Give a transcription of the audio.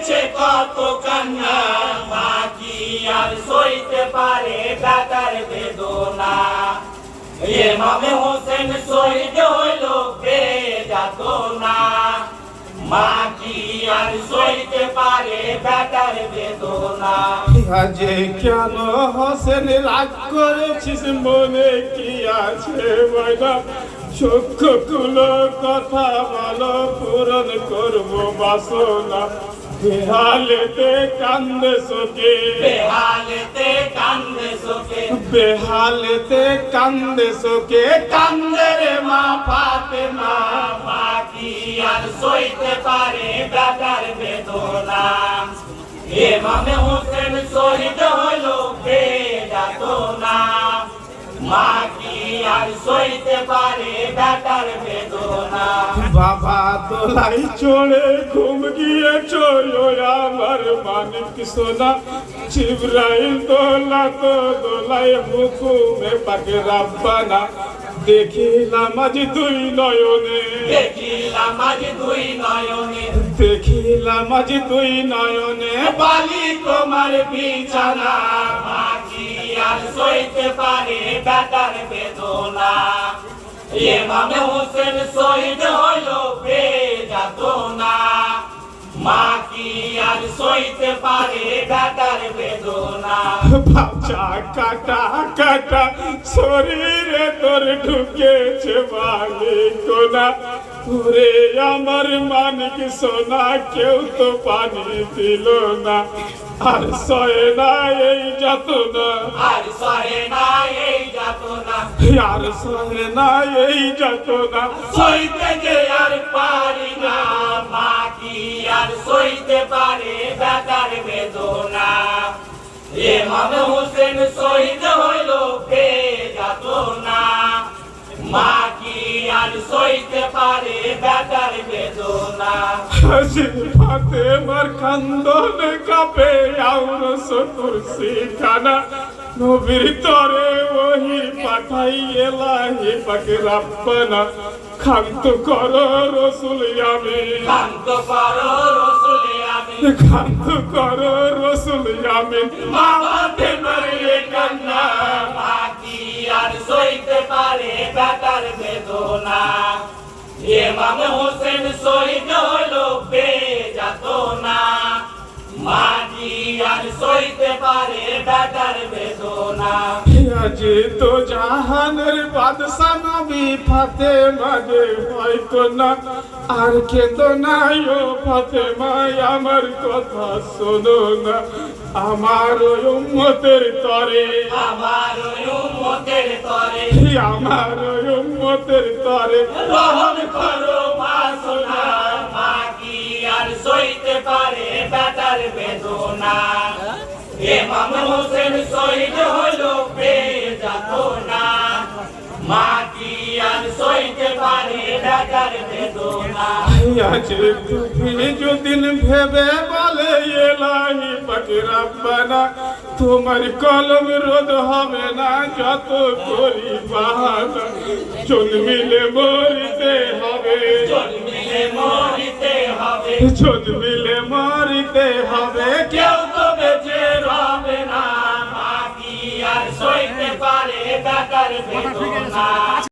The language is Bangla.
করেছে কত কান্না, মা কি আর সইতে পারে বেটার বেদনা। ইমাম হোসেন শহীদ হইল বেযাতনা, মা কি আর সইতে পারে বেটার বেদনা। যে কেন হোসেন রাগ করেছিস মনে কি আছে বয়না, চক্ষুগুলো কথা বলো পূরণ করবো বাসনা। বেহালেতে কান্দে শোকে, বেহালেতে কান্দে শোকে, বেহালেতে কান্দে শোকে, কান্দে রে মা ফাতেমা, মা কি আর সইতে পারে বেটার বেদনা। ইমাম হোসেন শহীদ হইল বেযাতনা, মা কি আর সইতে পারে বেটার বেদনা। বাবা দোলাই চড়ে ঘুম গিয়েছো আমার মানিক সোনা, জিবরাইল দোলা তো দোলাই হুকুমে পাকে রাব্বানা। দেখিলাম আজ দুই নয়নে, দেখিলাম আজ দুই নয়নে, দেখিলাম আজ দুই নয়নে, বালি তোমার বিছানা, মা কি আর সইতে পারে বেটার বেদনা। ইমাম হোসেন শহীদ হইল বেযাতনা, মা কি আর সইতে পারে বেটার বেদনা। বাচ্চা কাটা কাটা শরীরে তোর ঢুকেছে মালিকোনা, ওরে আমার মানিক সোনা কেউ তো পানি দিল না, আর সয়ে না এই যাতনা, আর সহে না এই যাতনা, আর সয়ে না এই যাতনা। সইতে যে আর পারি না, মা কি আর সইতে পারে বেটার বেদনা। ইমাম হোসেন শহীদ হইল বেযাতনা, মা কি আর সইতে পারে বেটার বেদনা। ফাতেমার কান্দন কাঁপে আউর সতুরসি খানা, নবীর তরে ওহি পাঠাই এলাহি পাক রাব্বানা। খান্ত করো রসুল আমিন, শান্ত করো রসুল আমিন, খান্ত করো রসুল আমিন। মা ফাতেমার এ কান্না, মা কি আর সইতে পারে বেটার বেদনা। ইমাম হোসেন শহীদ হইল বেযাতনা, মা কি আর সইতে পারে বেটার বেদনা। আজ তো জাহানের বাদশা নবী ফাতেমা যে হয়তো না, আর কেঁদো নাই ও ফাতেমা আমার কথা শোনো না। আমার উম্মতের তরে, আমার উম্মতের তরে, আমার উম্মতের তরে রহম করো মা সোনা, মা কি আর সইতে পারে বেটার বেদনা। ইমাম হোসেন শহীদ হইল বেযাতনা, মা কি আর সইতে পারে বেটার বেদনা। আজ তুমি যদিন ভেবে বলে এলাহি পাক রাব্বানা, তোমার কলম রোধ হবে না যত করি বাহানা। জন্মিলে মরিতে হবে, জন্মিলে মরিতে হবে, জন্মিলে মরিতে হবে, কেউ তো বেঁচে রবে না, মা কি আর সইতে পারে বেটার বেদনা।